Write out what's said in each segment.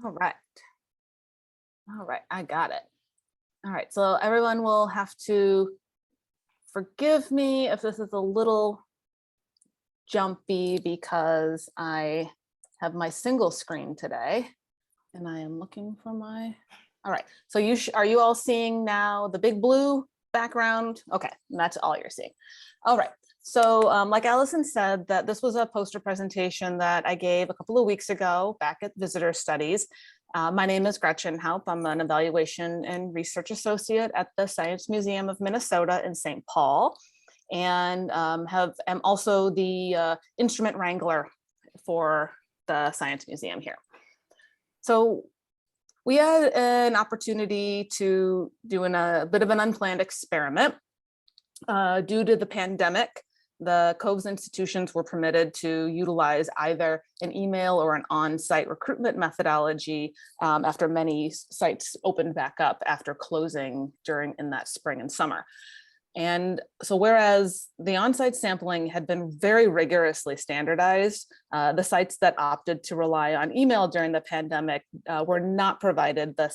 All right. I got it. All right, so everyone will have to forgive me if this is a little jumpy because I have my single screen today and I am looking for my, all right. So are you all seeing now the big blue background? Okay, and that's all you're seeing. All right. So like Allison said, that this was a poster presentation that I gave a couple of weeks ago back at Visitor Studies. My name is Gretchen Haupt. I'm an evaluation and research associate at the Science Museum of Minnesota in St. Paul, and am also the instrument wrangler for the Science Museum here. So we had an opportunity to do a bit of an unplanned experiment. Due to the pandemic, the COVES institutions were permitted to utilize either an email or an on-site recruitment methodology after many sites opened back up after closing in that spring and summer. And so whereas the on-site sampling had been very rigorously standardized, the sites that opted to rely on email during the pandemic were not provided the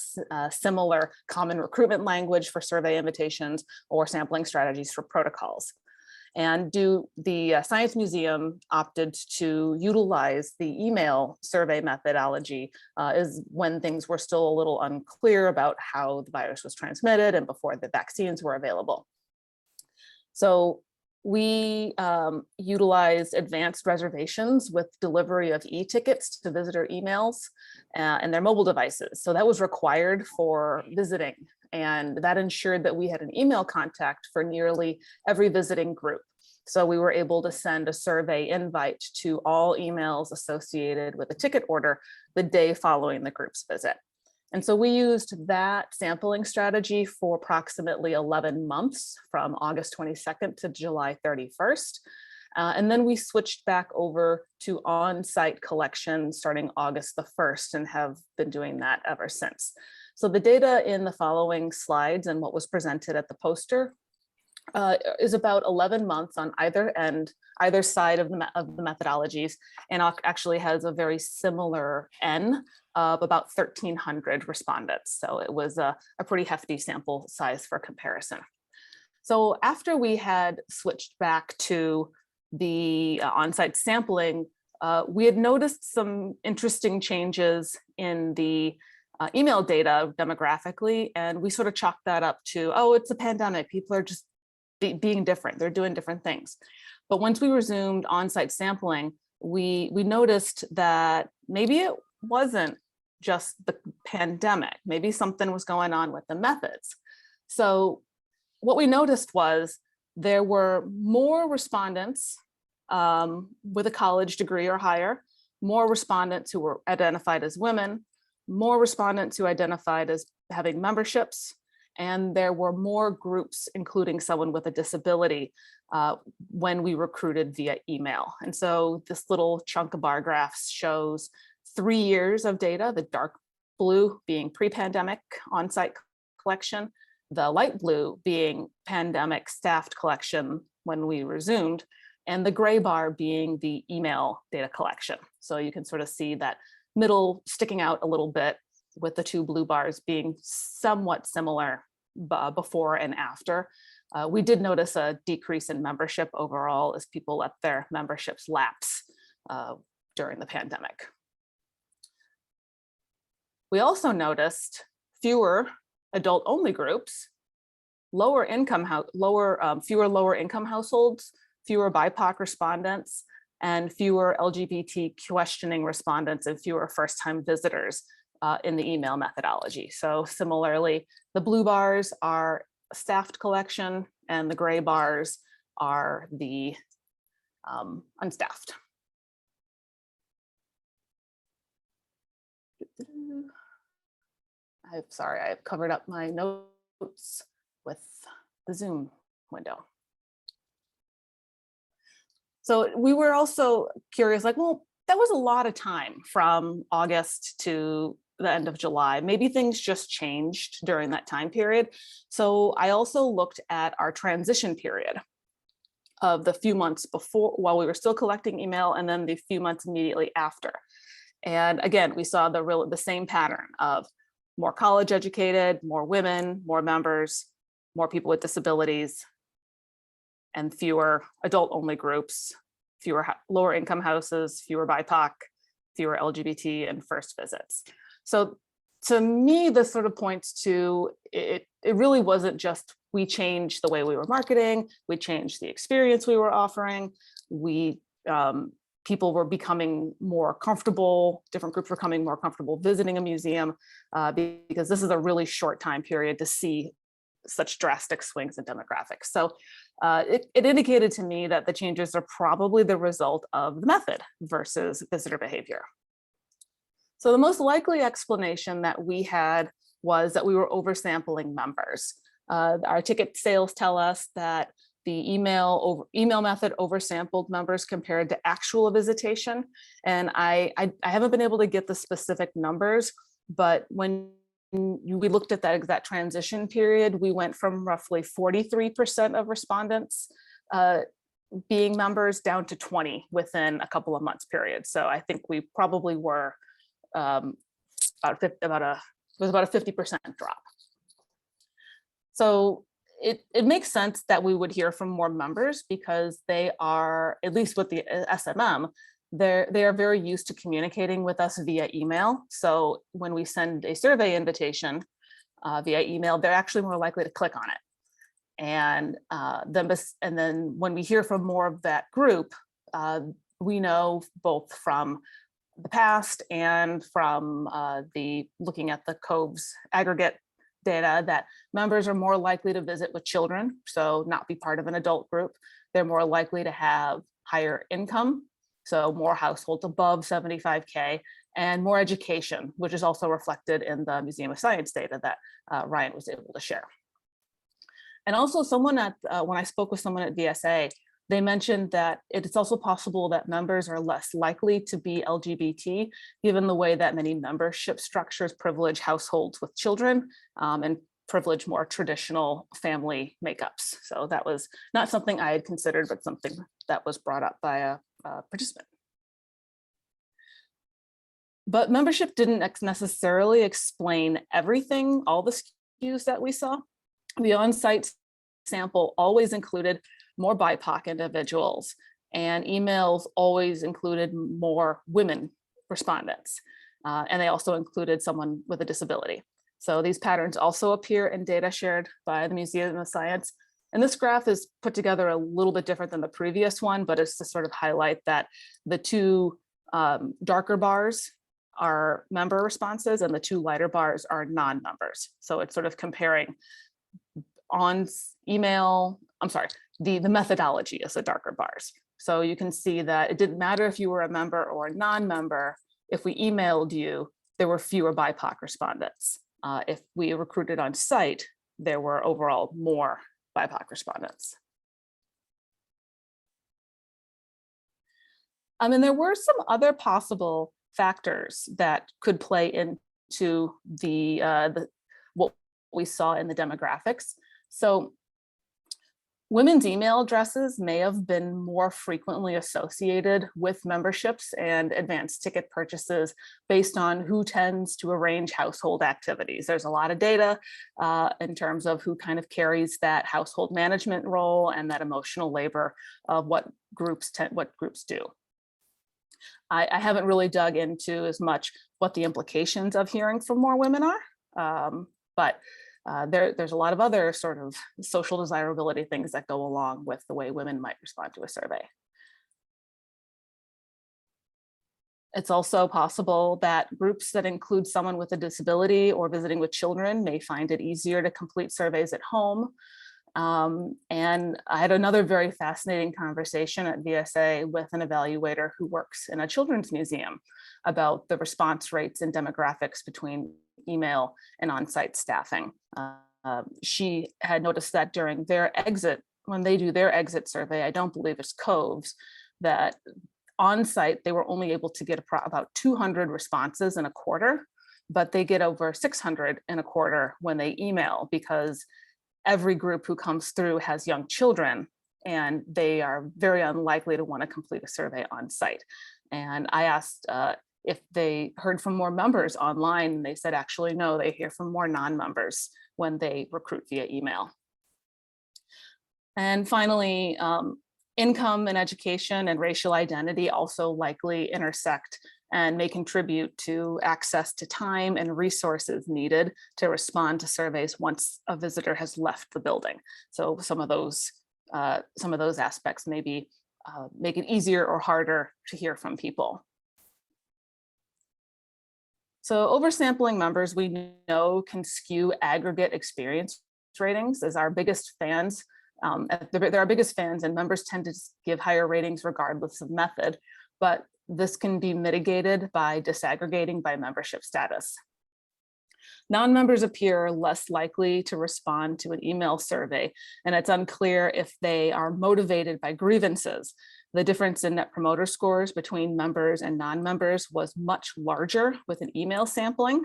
similar common recruitment language for survey invitations or sampling strategies for protocols. And the Science Museum opted to utilize the email survey methodology is when things were still a little unclear about how the virus was transmitted and before the vaccines were available. So we utilized advanced reservations with delivery of e-tickets to visitor emails and their mobile devices. So that was required for visiting, and that ensured that we had an email contact for nearly every visiting group. So we were able to send a survey invite to all emails associated with a ticket order the day following the group's visit. And so we used that sampling strategy for approximately 11 months from August 22nd to July 31st. And then we switched back over to on-site collection starting August the 1st and have been doing that ever since. So the data in the following slides and what was presented at the poster is about 11 months on either side of the methodologies, and actually has a very similar N of about 1,300 respondents. So it was a pretty hefty sample size for comparison. So after we had switched back to the on-site sampling, we had noticed some interesting changes in the email data demographically, and we sort of chalked that up to, oh, it's a pandemic. People are just being different. They're doing different things. But once we resumed on-site sampling, we noticed that maybe it wasn't just the pandemic. Maybe something was going on with the methods. So what we noticed was there were more respondents with a college degree or higher, more respondents who were identified as women, more respondents who identified as having memberships, and there were more groups, including someone with a disability, when we recruited via email. And so this little chunk of bar graphs shows 3 years of data, the dark blue being pre-pandemic on-site collection, the light blue being pandemic staffed collection when we resumed, and the gray bar being the email data collection. So you can sort of see that middle sticking out a little bit, with the two blue bars being somewhat similar before and after. We did notice a decrease in membership overall as people let their memberships lapse during the pandemic. We also noticed fewer adult-only groups, fewer lower income households, fewer BIPOC respondents, and fewer LGBT questioning respondents, and fewer first-time visitors in the email methodology. So similarly, the blue bars are staffed collection and the gray bars are the unstaffed. I've covered up my notes with the Zoom window. So we were also curious, like, well, that was a lot of time from August to the end of July. Maybe things just changed during that time period. So I also looked at our transition period of the few months before, while we were still collecting email, and then the few months immediately after. And again, we saw the same pattern of more college educated, more women, more members, more people with disabilities, and fewer adult only groups, fewer lower income houses, fewer BIPOC, fewer LGBT and first visits. So to me, this sort of points to it really wasn't just we changed the way we were marketing, we changed the experience we were offering, people were becoming more comfortable, different groups were becoming more comfortable visiting a museum, because this is a really short time period to see such drastic swings in demographics. So it indicated to me that the changes are probably the result of the method versus visitor behavior. So the most likely explanation that we had was that we were oversampling members. Our ticket sales tell us that the email method oversampled members compared to actual visitation. And I haven't been able to get the specific numbers, but when we looked at that transition period, we went from roughly 43% of respondents being members down to 20 within a couple of months period. So I think we probably were about a 50% drop. So it makes sense that we would hear from more members because they are, at least with the SMM, they are very used to communicating with us via email. So when we send a survey invitation via email, they're actually more likely to click on it. And then when we hear from more of that group, we know both from the past and from looking at the COVES aggregate data that members are more likely to visit with children, so not be part of an adult group. They're more likely to have higher income, so more households above 75K, and more education, which is also reflected in the Museum of Science data that Ryan was able to share. And also when I spoke with someone at VSA, they mentioned that it's also possible that members are less likely to be LGBT, given the way that many membership structures privilege households with children and privilege more traditional family makeups. So that was not something I had considered, but something that was brought up by a participant. But membership didn't necessarily explain everything, all the skews that we saw. The on-site sample always included more BIPOC individuals, and emails always included more women respondents. And they also included someone with a disability. So these patterns also appear in data shared by the Museum of Science. And this graph is put together a little bit different than the previous one, but it's to sort of highlight that the two darker bars are member responses and the two lighter bars are non-members. So it's sort of comparing on email, the methodology is the darker bars. So you can see that it didn't matter if you were a member or a non-member. If we emailed you, there were fewer BIPOC respondents. If we recruited on site, there were overall more BIPOC respondents. And there were some other possible factors that could play into what we saw in the demographics. So women's email addresses may have been more frequently associated with memberships and advanced ticket purchases based on who tends to arrange household activities. There's a lot of data in terms of who kind of carries that household management role and that emotional labor of what groups do. I haven't really dug into as much what the implications of hearing from more women are, but there's a lot of other sort of social desirability things that go along with the way women might respond to a survey. It's also possible that groups that include someone with a disability or visiting with children may find it easier to complete surveys at home. And I had another very fascinating conversation at VSA with an evaluator who works in a children's museum about the response rates and demographics between email and on-site staffing. She had noticed that during their exit, when they do their exit survey, I don't believe it's COVES, that on-site they were only able to get about 200 responses in a quarter, but they get over 600 in a quarter when they email, because every group who comes through has young children and they are very unlikely to want to complete a survey on site. And I asked if they heard from more members online. They said, actually, no, they hear from more non-members when they recruit via email. And finally, income and education and racial identity also likely intersect and may contribute to access to time and resources needed to respond to surveys once a visitor has left the building. So some of those aspects maybe make it easier or harder to hear from people. So oversampling members, we know, can skew aggregate experience ratings as our biggest fans. They're our biggest fans, and members tend to give higher ratings regardless of method, but this can be mitigated by disaggregating by membership status. Non-members appear less likely to respond to an email survey, and it's unclear if they are motivated by grievances. The difference in net promoter scores between members and non-members was much larger with an email sampling,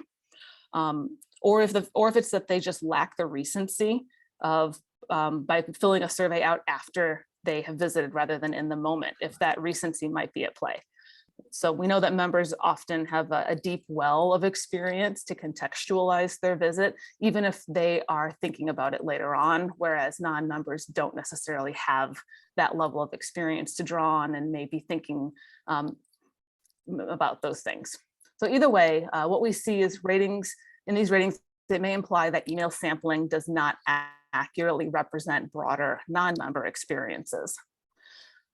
or if it's that they just lack the recency of by filling a survey out after they have visited rather than in the moment, if that recency might be at play. So we know that members often have a deep well of experience to contextualize their visit, even if they are thinking about it later on, whereas non-members don't necessarily have that level of experience to draw on and may be thinking about those things. So either way, what we see is ratings, in these ratings, it may imply that email sampling does not accurately represent broader non-member experiences.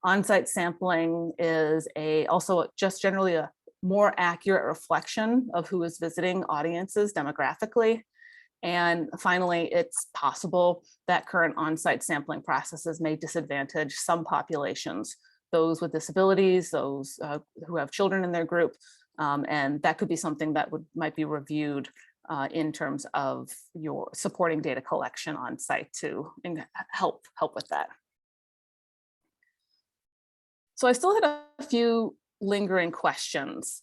On-site sampling is also just generally a more accurate reflection of who is visiting audiences demographically. And finally, it's possible that current on-site sampling processes may disadvantage some populations, those with disabilities, those who have children in their group, and that could be something that might be reviewed in terms of your supporting data collection on site to help with that. So I still had a few lingering questions.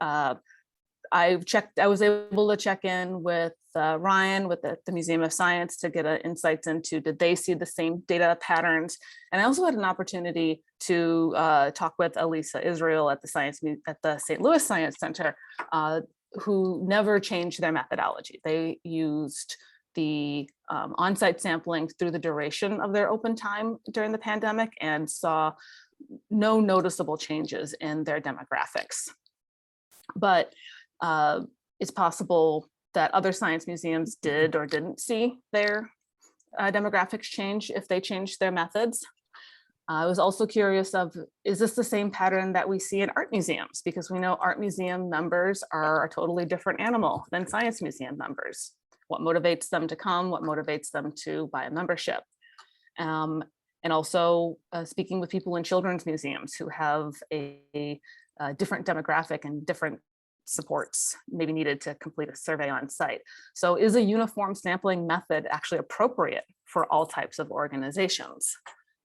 I was able to check in with Ryan with the Museum of Science to get insights into, did they see the same data patterns? And I also had an opportunity to talk with Elisa Israel at the St. Louis Science Center, who never changed their methodology. They used the on-site sampling through the duration of their open time during the pandemic and saw no noticeable changes in their demographics. But it's possible that other science museums did or didn't see their demographics change if they changed their methods. I was also curious of, is this the same pattern that we see in art museums? Because we know art museum members are a totally different animal than science museum members. What motivates them to come? What motivates them to buy a membership? And also speaking with people in children's museums who have a different demographic and different supports maybe needed to complete a survey on site. So is a uniform sampling method actually appropriate for all types of organizations?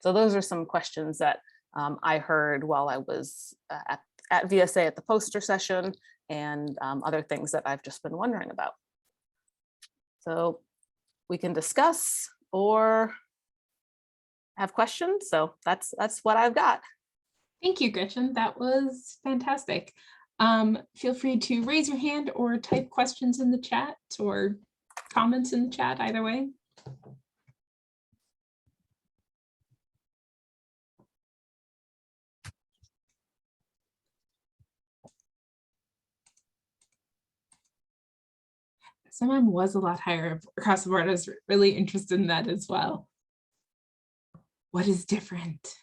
So those are some questions that I heard while I was at VSA at the poster session, and other things that I've just been wondering about. So we can discuss or have questions. So that's what I've got. Thank you, Gretchen. That was fantastic. Feel free to raise your hand or type questions in the chat or comments in the chat, either way. Someone was a lot higher across the board. I was really interested in that as well. What is different?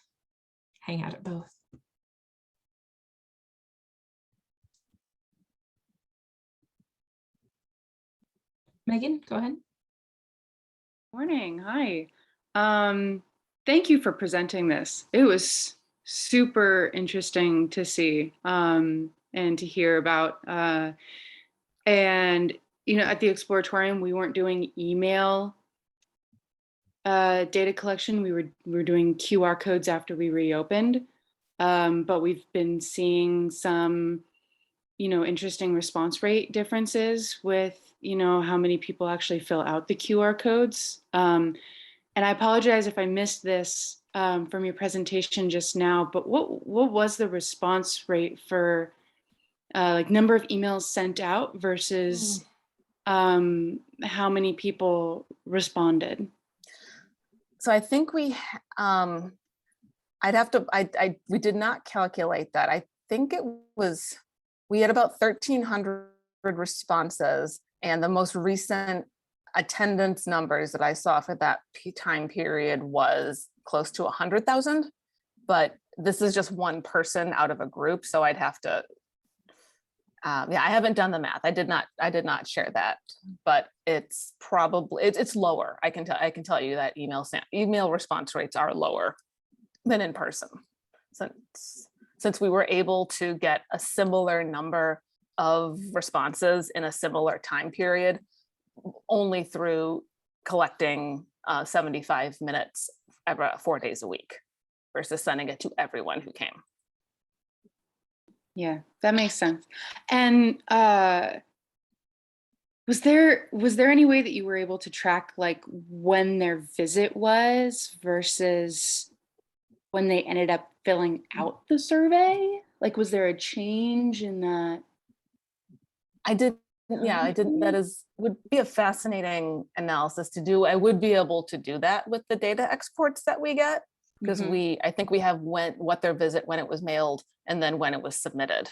Hang out at both. Megan, go ahead. Morning, hi. Thank you for presenting this. It was super interesting to see and to hear about. And, you know, at the Exploratorium, we weren't doing email data collection. We were doing QR codes after we reopened. But we've been seeing some, you know, interesting response rate differences with, you know, how many people actually fill out the QR codes. And I apologize if I missed this from your presentation just now, but what was the response rate for like number of emails sent out versus how many people responded? So I think we, I'd have to, we did not calculate that. I think it was, we had about 1,300 responses, and the most recent attendance numbers that I saw for that time period was close to 100,000. But this is just one person out of a group, so I'd have to. Yeah, I haven't done the math. I did not share that, but it's probably it's lower. I can tell you that email response rates are lower than in person, since we were able to get a similar number of responses in a similar time period only through collecting 75 minutes every 4 days a week versus sending it to everyone who came. Yeah, that makes sense. And was there any way that you were able to track like when their visit was versus when they ended up filling out the survey? Like, was there a change in that? I did. Yeah, I didn't. That would be a fascinating analysis to do. I would be able to do that with the data exports that we get, because I think we have what their visit, when it was mailed, and then when it was submitted.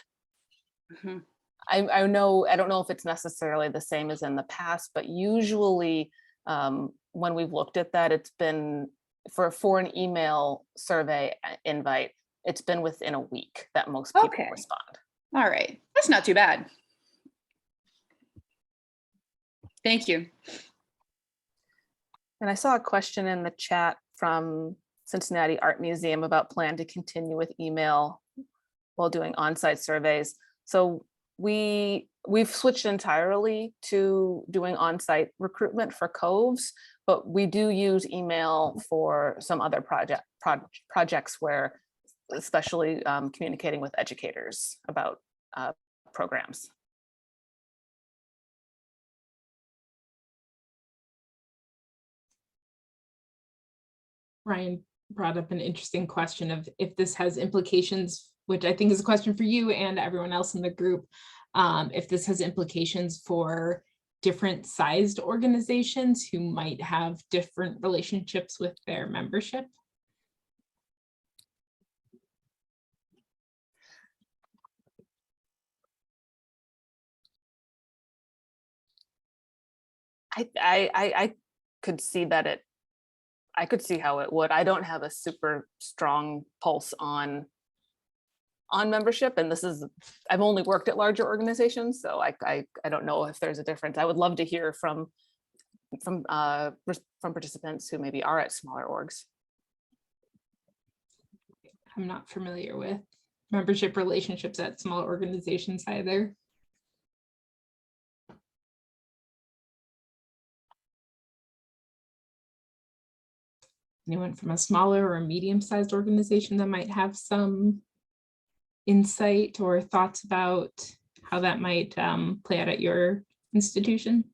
I don't know if it's necessarily the same as in the past, but usually when we've looked at that, it's been for an email survey invite, it's been within a week that most people respond. All right, that's not too bad. Thank you. And I saw a question in the chat from Cincinnati Art Museum about plan to continue with email while doing on-site surveys. So we've switched entirely to doing on-site recruitment for COVES, but we do use email for some other projects where, especially communicating with educators about programs. Ryan brought up an interesting question of if this has implications, which I think is a question for you and everyone else in the group, if this has implications for different sized organizations who might have different relationships with their membership. I could see that I could see how it would. I don't have a super strong pulse on membership, and I've only worked at larger organizations, so I don't know if there's a difference. I would love to hear from participants who maybe are at smaller orgs. I'm not familiar with membership relationships at small organizations either. Anyone from a smaller or a medium-sized organization that might have some insight or thoughts about how that might play out at your institution?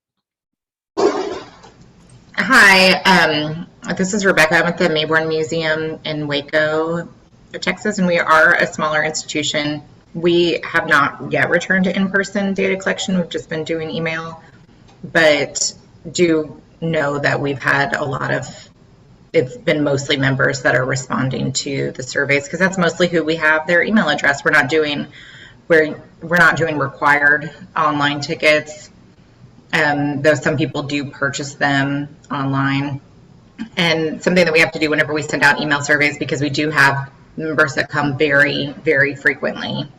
Hi, this is Rebecca. I'm at the Mayborn Museum in Waco, Texas, and we are a smaller institution. We have not yet returned to in-person data collection. We've just been doing email, but do know that we've had a lot of, it's been mostly members that are responding to the surveys, because that's mostly who we have their email address. We're not doing required online tickets, though some people do purchase them online. And something that we have to do whenever we send out email surveys, because we do have members that come very, very frequently.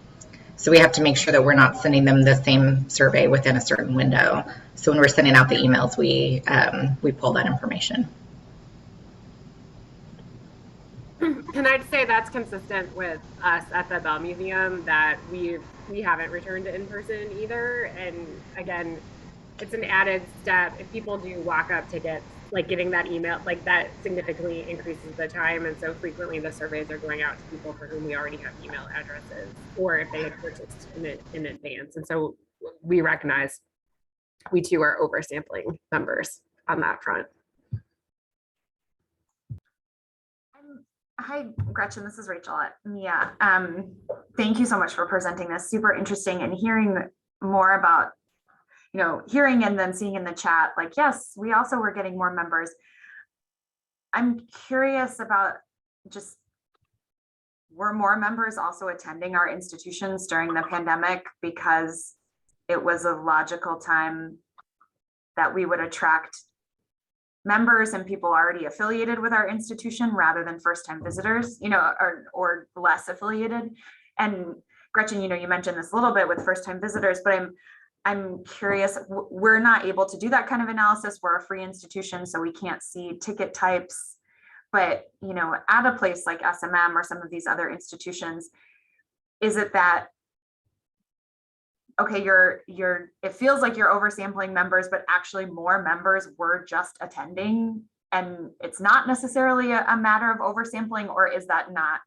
So we have to make sure that we're not sending them the same survey within a certain window. So when we're sending out the emails, we pull that information. Can I say that's consistent with us at the Bell Museum, that we haven't returned to in-person either. And again, it's an added step. If people do walk up tickets, like getting that email, like that significantly increases the time. And so frequently the surveys are going out to people for whom we already have email addresses, or if they had purchased in advance. And so we recognize we too are oversampling members on that front. Hi, Gretchen, this is Rachel at Mia. Thank you so much for presenting this. Super interesting, and hearing more about, hearing and then seeing in the chat, like, yes, we also were getting more members. I'm curious about just, were more members also attending our institutions during the pandemic because it was a logical time that we would attract members and people already affiliated with our institution rather than first-time visitors, or less affiliated. And Gretchen, you mentioned this a little bit with first-time visitors, but I'm curious, we're not able to do that kind of analysis. We're a free institution, so we can't see ticket types. But, at a place like SMM or some of these other institutions, is it that, okay, it feels like you're oversampling members, but actually more members were just attending, and it's not necessarily a matter of oversampling, or is that not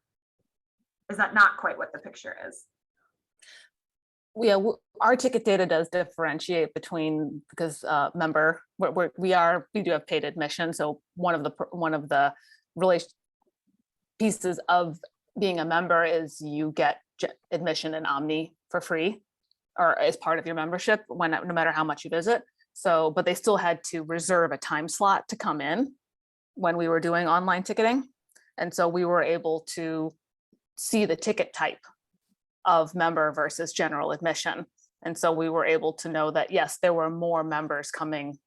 quite what the picture is? Yeah, our ticket data does differentiate between, because we do have paid admission. So one of the pieces of being a member is you get admission in Omni for free, or as part of your membership, no matter how much you visit. So, but they still had to reserve a time slot to come in when we were doing online ticketing. And so we were able to see the ticket type of member versus general admission. And so we were able to know that, yes, there were more members coming,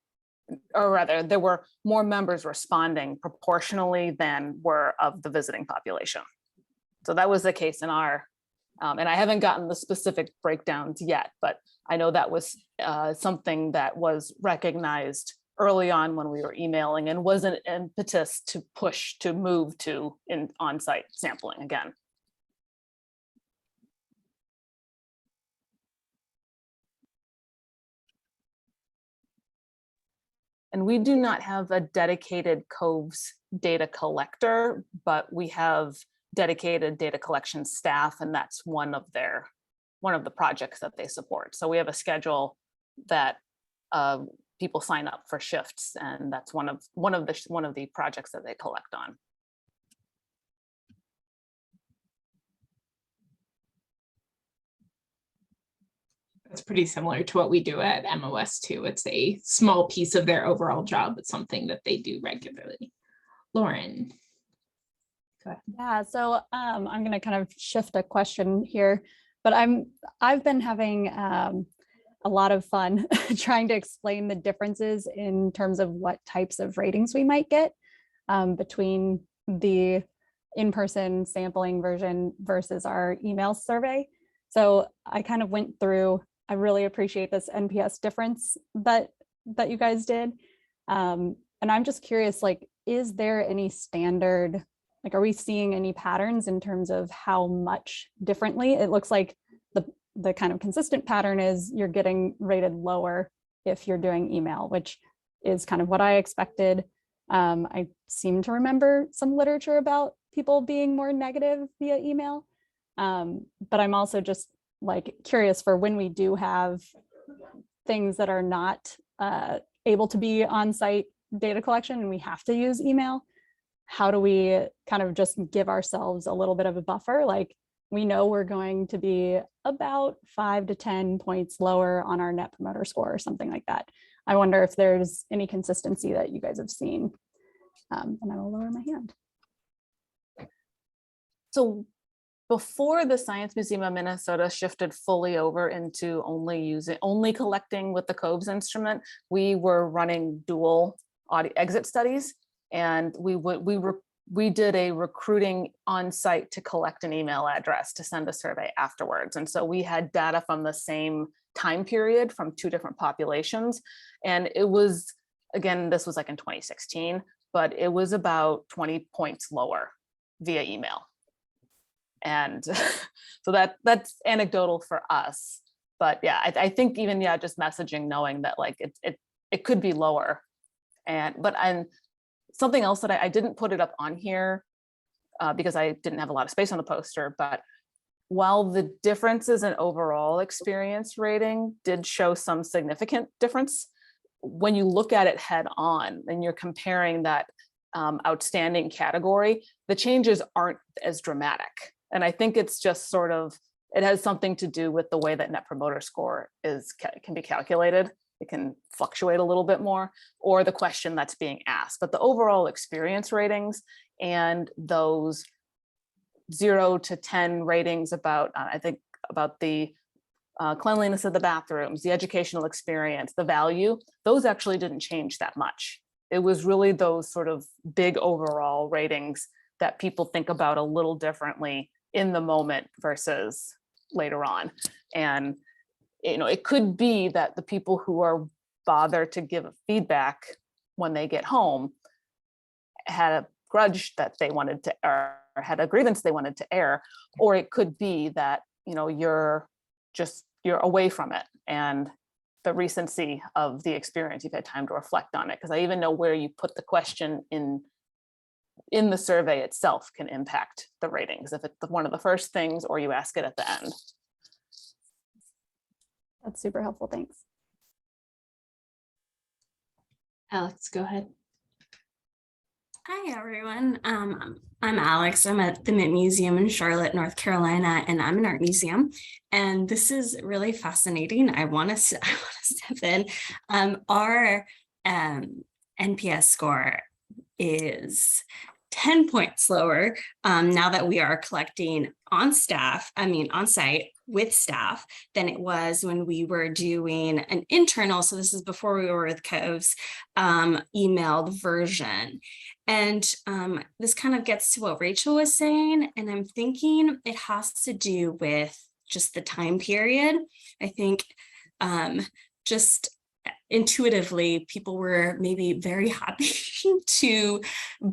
or rather there were more members responding proportionally than were of the visiting population. So that was the case in our, and I haven't gotten the specific breakdowns yet, but I know that was something that was recognized early on when we were emailing, and was an impetus to push to move to on-site sampling again. And we do not have a dedicated COVES data collector, but we have dedicated data collection staff, and that's one of the projects that they support. So we have a schedule that people sign up for shifts, and that's one of the projects that they collect on. That's pretty similar to what we do at MOS too. It's a small piece of their overall job. It's something that they do regularly. Lauren. Go ahead. Yeah, so I'm going to kind of shift a question here, but I've been having a lot of fun trying to explain the differences in terms of what types of ratings we might get between the in-person sampling version versus our email survey. So I kind of went through, I really appreciate this NPS difference that you guys did. And I'm just curious, like, is there any standard, like, are we seeing any patterns in terms of how much differently? It looks like the kind of consistent pattern is you're getting rated lower if you're doing email, which is kind of what I expected. I seem to remember some literature about people being more negative via email. But I'm also just like curious for when we do have things that are not able to be on-site data collection and we have to use email, how do we kind of just give ourselves a little bit of a buffer? Like, we know we're going to be about 5 to 10 points lower on our net promoter score or something like that. I wonder if there's any consistency that you guys have seen. And I will lower my hand. So before the Science Museum of Minnesota shifted fully over into only collecting with the COVES instrument, we were running dual audio exit studies, and we did a recruiting on site to collect an email address to send a survey afterwards. And so we had data from the same time period from 2 different populations. And it was, again, this was like in 2016, but it was about 20 points lower via email. And so that's anecdotal for us. But yeah, I think even, yeah, just messaging, knowing that like it could be lower. And something else that I didn't put it up on here because I didn't have a lot of space on the poster, but while the differences in overall experience rating did show some significant difference, when you look at it head on and you're comparing that outstanding category, the changes aren't as dramatic. And I think it's just sort of, it has something to do with the way that Net Promoter Score can be calculated. It can fluctuate a little bit more, or the question that's being asked. But the overall experience ratings and those 0 to 10 ratings about, I think, about the cleanliness of the bathrooms, the educational experience, the value, those actually didn't change that much. It was really those sort of big overall ratings that people think about a little differently in the moment versus later on. And it could be that the people who are bothered to give feedback when they get home had a grudge that they wanted to, or had a grievance they wanted to air, or it could be that you're away from it and the recency of the experience, you've had time to reflect on it. Because I even know where you put the question in the survey itself can impact the ratings, if it's one of the first things or you ask it at the end. That's super helpful. Thanks. Alex, go ahead. Hi, everyone. I'm Alex. I'm at the Mint Museum in Charlotte, North Carolina, and I'm an art museum. And this is really fascinating. I want to step in. Our NPS score is 10 points lower now that we are collecting on site with staff than it was when we were doing an internal. So this is before we were with COVES emailed version. And this kind of gets to what Rachel was saying. And I'm thinking it has to do with just the time period. I think just intuitively, people were maybe very happy to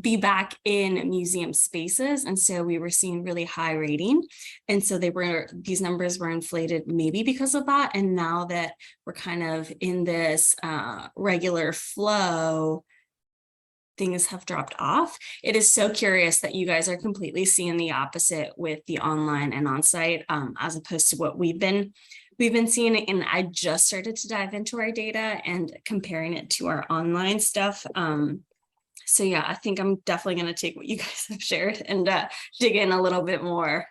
be back in museum spaces. And so we were seeing really high rating. And so these numbers were inflated maybe because of that. And now that we're kind of in this regular flow, things have dropped off. It is so curious that you guys are completely seeing the opposite with the online and on-site as opposed to what we've been seeing. And I just started to dive into our data and comparing it to our online stuff. So yeah, I think I'm definitely going to take what you guys have shared and dig in a little bit more.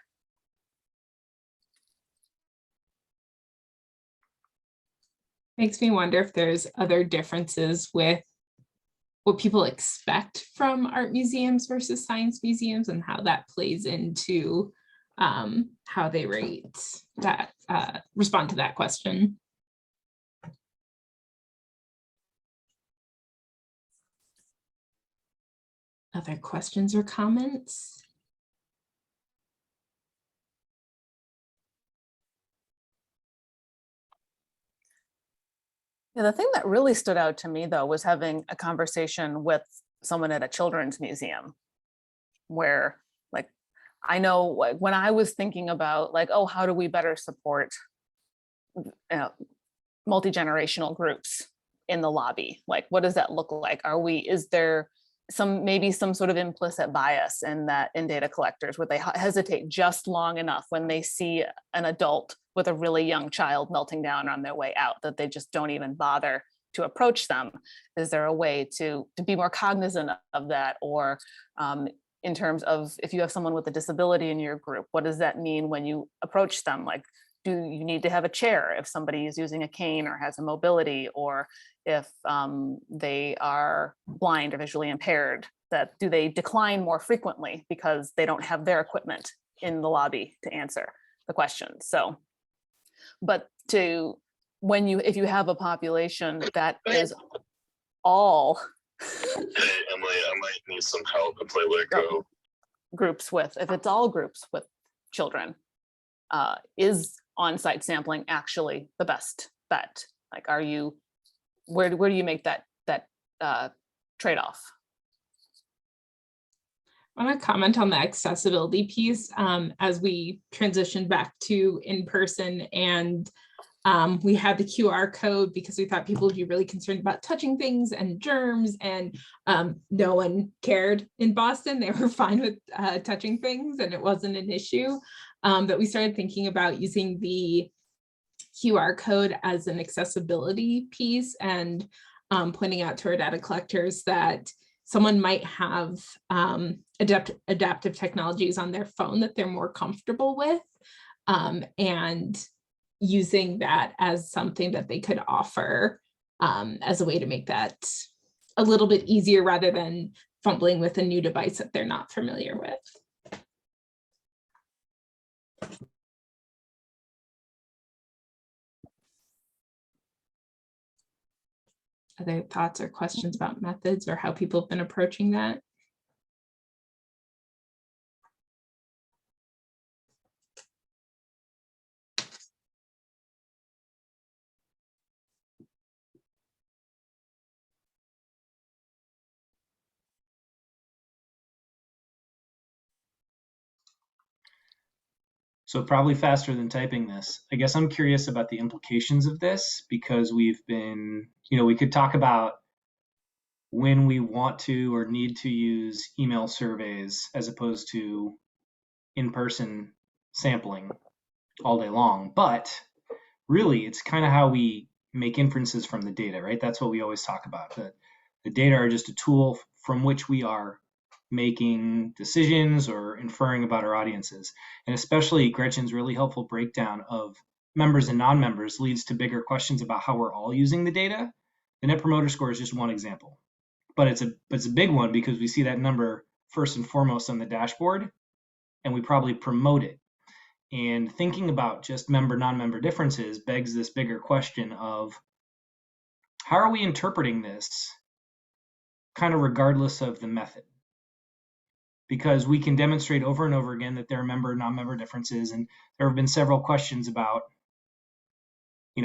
Makes me wonder if there's other differences with what people expect from art museums versus science museums and how that plays into how they rate that, respond to that question. Other questions or comments? Yeah, the thing that really stood out to me, though, was having a conversation with someone at a children's museum where, like, I know, like, when I was thinking about, like, oh, how do we better support multi-generational groups in the lobby? Like, what does that look like? Is there maybe some sort of implicit bias in data collectors where they hesitate just long enough when they see an adult with a really young child melting down on their way out that they just don't even bother to approach them? Is there a way to be more cognizant of that? Or in terms of, if you have someone with a disability in your group, what does that mean when you approach them? Like, do you need to have a chair if somebody is using a cane or has a mobility, or if they are blind or visually impaired, do they decline more frequently because they don't have their equipment in the lobby to answer the questions? So, but if you have a population that is all hey Emily, I might need some help if I let go. If it's all groups with children, is on-site sampling actually the best bet? Like, where do you make that trade-off? I want to comment on the accessibility piece as we transitioned back to in-person, and we had the QR code because we thought people would be really concerned about touching things and germs, and no one cared in Boston. They were fine with touching things and it wasn't an issue. But we started thinking about using the QR code as an accessibility piece and pointing out to our data collectors that someone might have adaptive technologies on their phone that they're more comfortable with, and using that as something that they could offer as a way to make that a little bit easier rather than fumbling with a new device that they're not familiar with. Other thoughts or questions about methods or how people have been approaching that? So probably faster than typing this. I guess I'm curious about the implications of this, because we've been, we could talk about when we want to or need to use email surveys as opposed to in-person sampling all day long. But really, it's kind of how we make inferences from the data, right? That's what we always talk about. The data are just a tool from which we are making decisions or inferring about our audiences. And especially Gretchen's really helpful breakdown of members and non-members leads to bigger questions about how we're all using the data. The Net Promoter Score is just one example, but it's a big one because we see that number first and foremost on the dashboard, and we probably promote it. And thinking about just member, non-member differences begs this bigger question of how are we interpreting this kind of regardless of the method? Because we can demonstrate over and over again that there are member, non-member differences. And there have been several questions about,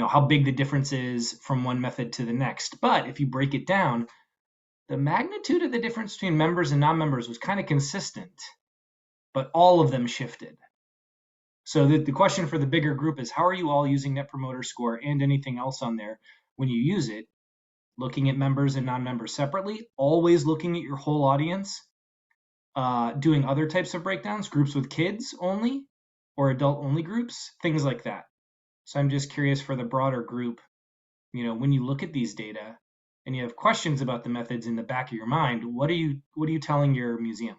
how big the difference is from one method to the next. But if you break it down, the magnitude of the difference between members and non-members was kind of consistent, but all of them shifted. So the question for the bigger group is, how are you all using Net Promoter Score and anything else on there when you use it? Looking at members and non-members separately, always looking at your whole audience, doing other types of breakdowns, groups with kids only or adult only groups, things like that. So I'm just curious for the broader group, when you look at these data and you have questions about the methods in the back of your mind, what are you telling your museum?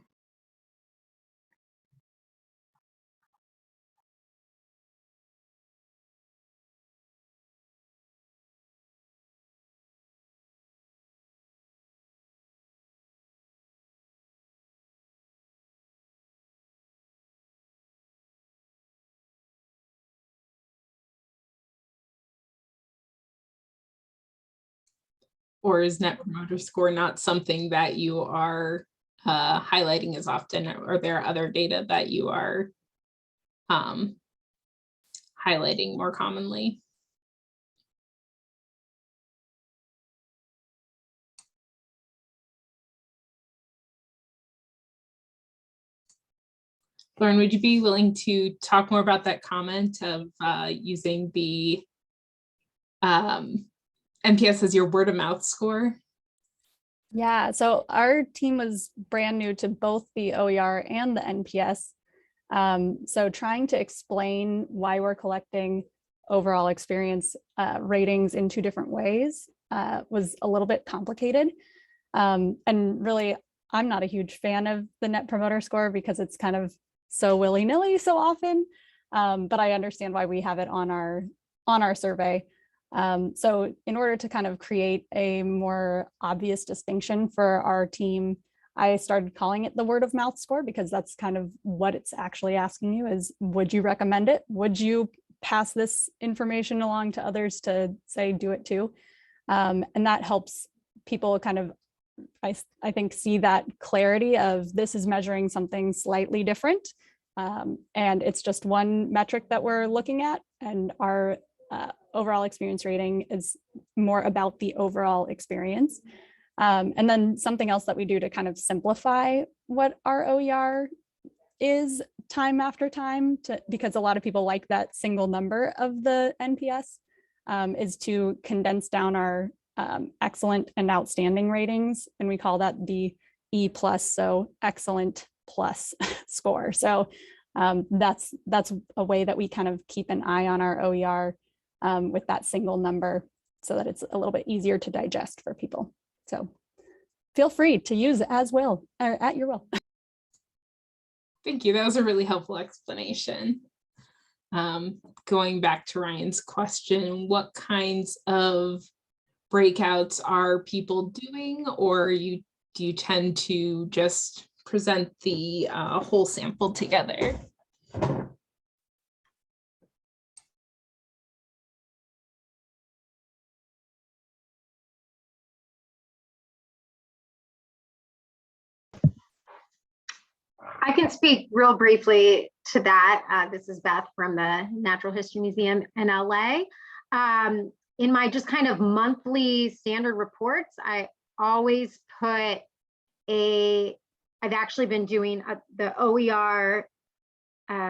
Or is Net Promoter Score not something that you are highlighting as often, or there are other data that you are highlighting more commonly? Lauren, would you be willing to talk more about that comment of using the NPS as your word of mouth score? Yeah, so our team was brand new to both the OER and the NPS. So trying to explain why we're collecting overall experience ratings in two different ways was a little bit complicated. And really, I'm not a huge fan of the Net Promoter Score because it's kind of so willy-nilly so often, but I understand why we have it on our survey. So in order to kind of create a more obvious distinction for our team, I started calling it the word of mouth score, because that's kind of what it's actually asking you is, would you recommend it? Would you pass this information along to others to say, do it too? And that helps people kind of, I think, see that clarity of this is measuring something slightly different. And it's just one metric that we're looking at, and our overall experience rating is more about the overall experience. And then something else that we do to kind of simplify what our OER is time after time, because a lot of people like that single number of the NPS, is to condense down our excellent and outstanding ratings. And we call that the E+, so excellent plus score. So that's a way that we kind of keep an eye on our OER with that single number, so that it's a little bit easier to digest for people. So feel free to use as will, or at your will. Thank you. That was a really helpful explanation. Going back to Ryan's question, what kinds of breakouts are people doing, or do you tend to just present the whole sample together? I can speak real briefly to that. This is Beth from the Natural History Museum in LA. In my just kind of monthly standard reports, I always put I've actually been doing the OER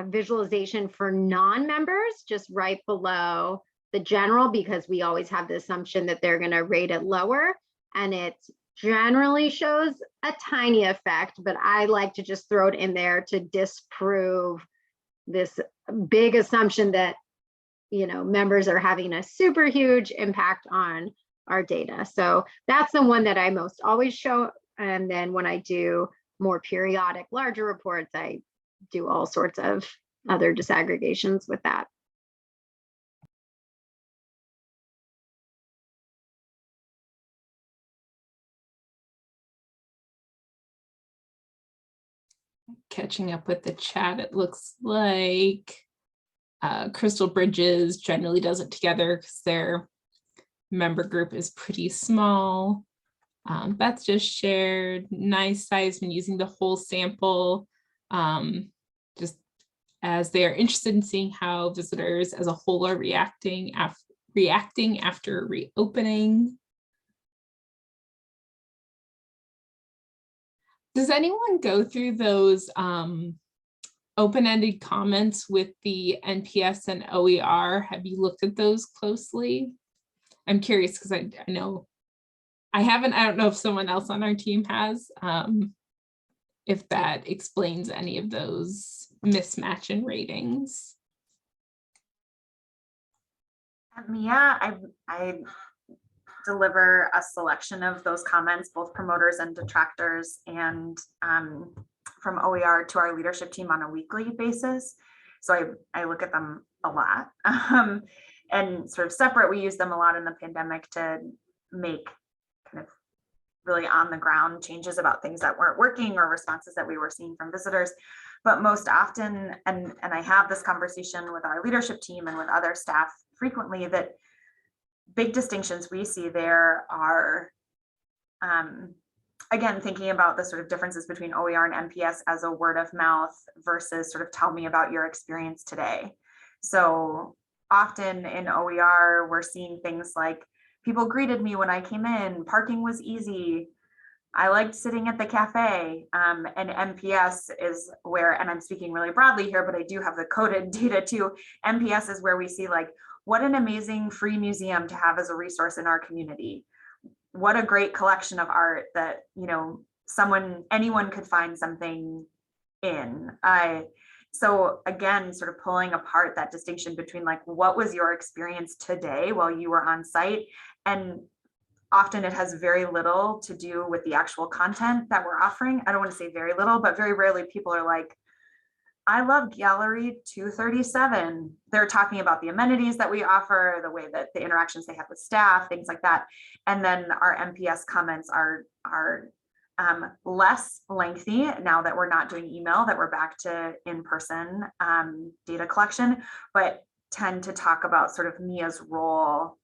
visualization for non-members just right below the general, because we always have the assumption that they're going to rate it lower, and it generally shows a tiny effect, but I like to just throw it in there to disprove this big assumption that, you know, members are having a super huge impact on our data. So that's the one that I most always show. And then when I do more periodic, larger reports, I do all sorts of other disaggregations with that. Catching up with the chat, it looks like Crystal Bridges generally does it together because their member group is pretty small. Beth just shared nice size when using the whole sample, just as they are interested in seeing how visitors as a whole are reacting after reopening. Does anyone go through those open-ended comments with the NPS and OER? Have you looked at those closely? I'm curious because I know I haven't. I don't know if someone else on our team has, if that explains any of those mismatch in ratings. Yeah, I deliver a selection of those comments, both promoters and detractors, and from OER to our leadership team on a weekly basis. So I look at them a lot. And sort of separate, we use them a lot in the pandemic to make kind of really on the ground changes about things that weren't working or responses that we were seeing from visitors. But most often, and I have this conversation with our leadership team and with other staff frequently, that big distinctions we see there are, again, thinking about the sort of differences between OER and NPS as a word of mouth versus sort of tell me about your experience today. So often in OER, we're seeing things like people greeted me when I came in, parking was easy, I liked sitting at the cafe, and NPS is where, and I'm speaking really broadly here, but I do have the coded data too. NPS is where we see like, what an amazing free museum to have as a resource in our community. What a great collection of art that, you know, anyone could find something in. So again, sort of pulling apart that distinction between like, what was your experience today while you were on site? And often it has very little to do with the actual content that we're offering. I don't want to say very little, but very rarely people are like, I love Gallery 237. They're talking about the amenities that we offer, the way that the interactions they have with staff, things like that. And then our NPS comments are less lengthy now that we're not doing email, that we're back to in-person data collection, but tend to talk about sort of MIA's role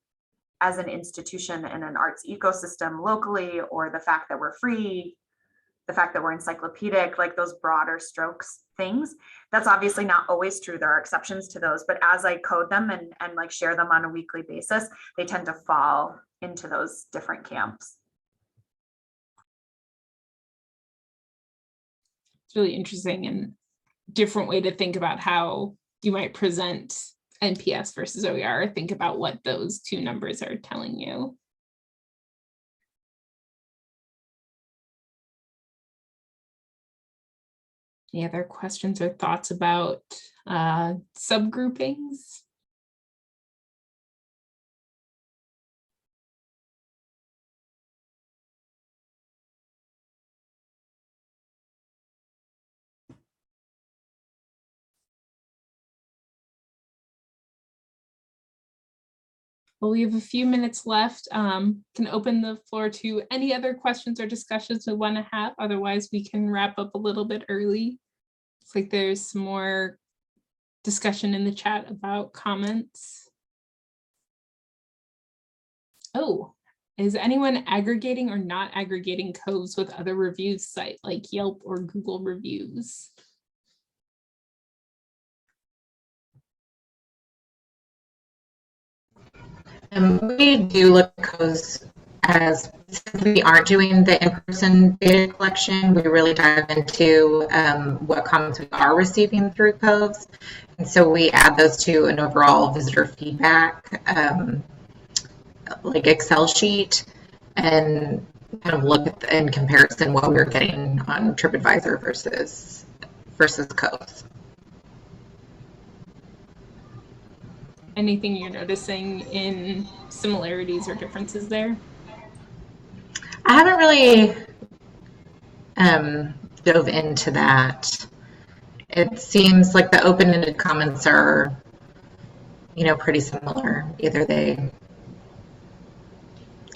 as an institution in an arts ecosystem locally, or the fact that we're free, the fact that we're encyclopedic, like those broader strokes things. That's obviously not always true. There are exceptions to those, but as I code them and like share them on a weekly basis, they tend to fall into those different camps. It's really interesting and different way to think about how you might present NPS versus OER. Think about what those two numbers are telling you. Any other questions or thoughts about subgroupings? Well, we have a few minutes left. Can open the floor to any other questions or discussions we want to have. Otherwise, we can wrap up a little bit early. It's like there's some more discussion in the chat about comments. Oh, is anyone aggregating or not aggregating COVES with other reviews site like Yelp or Google reviews? We do look at COVES as, since we aren't doing the in-person data collection, we really dive into what comments we are receiving through COVES. And so we add those to an overall visitor feedback, like Excel sheet, and kind of look at in comparison what we're getting on TripAdvisor versus COVES. Anything you're noticing in similarities or differences there? I haven't really dove into that. It seems like the open-ended comments are, pretty similar.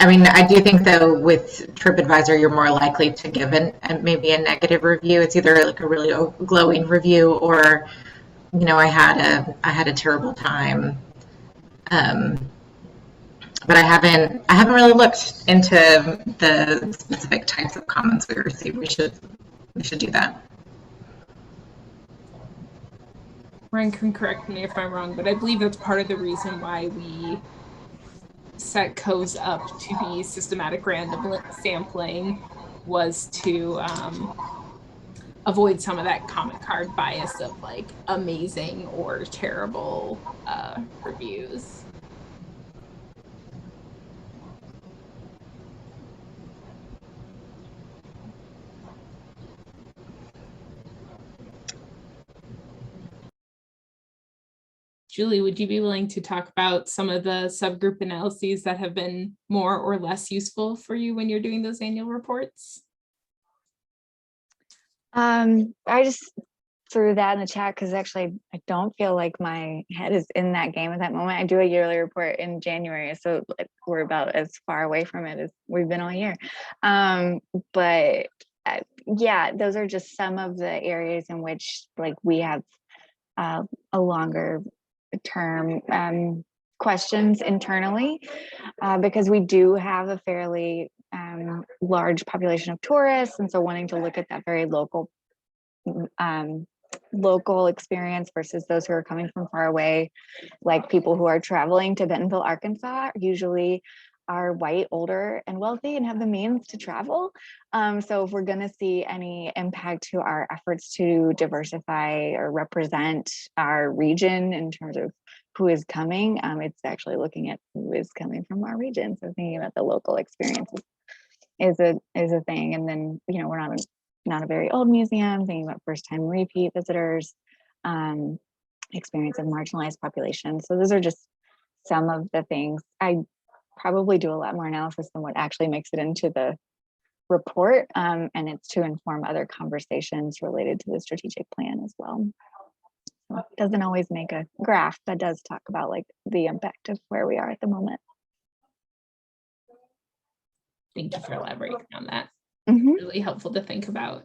I mean, I do think though with TripAdvisor, you're more likely to give maybe a negative review. It's either like a really glowing review or, I had a terrible time. But I haven't really looked into the specific types of comments we receive. We should do that. Ryan can correct me if I'm wrong, but I believe that's part of the reason why we set COVES up to be systematic random sampling, was to avoid some of that comment card bias of like amazing or terrible reviews. Julie, would you be willing to talk about some of the subgroup analyses that have been more or less useful for you when you're doing those annual reports? I just threw that in the chat because actually I don't feel like my head is in that game at that moment. I do a yearly report in January, so we're about as far away from it as we've been all year. But yeah, those are just some of the areas in which like we have a longer term questions internally, because we do have a fairly large population of tourists, and so wanting to look at that very local experience versus those who are coming from far away, like people who are traveling to Bentonville, Arkansas, usually are white, older, and wealthy and have the means to travel. So if we're going to see any impact to our efforts to diversify or represent our region in terms of who is coming, it's actually looking at who is coming from our region. So thinking about the local experiences is a thing. And then, we're not a very old museum, thinking about first time repeat visitors, experience of marginalized populations. So those are just some of the things. I probably do a lot more analysis than what actually makes it into the report, and it's to inform other conversations related to the strategic plan as well. So it doesn't always make a graph, but does talk about like the impact of where we are at the moment. Thank you for elaborating on that. Mm-hmm. Really helpful to think about.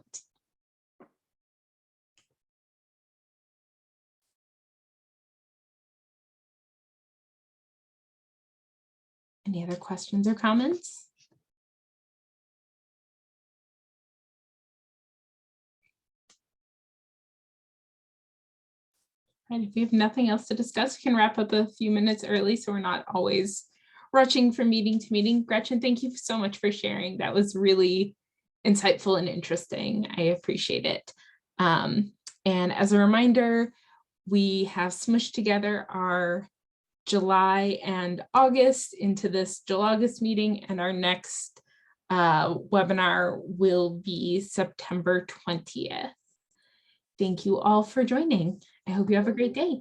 Any other questions or comments? And if we have nothing else to discuss, we can wrap up a few minutes early so we're not always rushing from meeting to meeting. Gretchen, thank you so much for sharing. That was really insightful and interesting. I appreciate it. And as a reminder, we have smushed together our July and August into this July-August meeting, and our next webinar will be September 20th. Thank you all for joining. I hope you have a great day.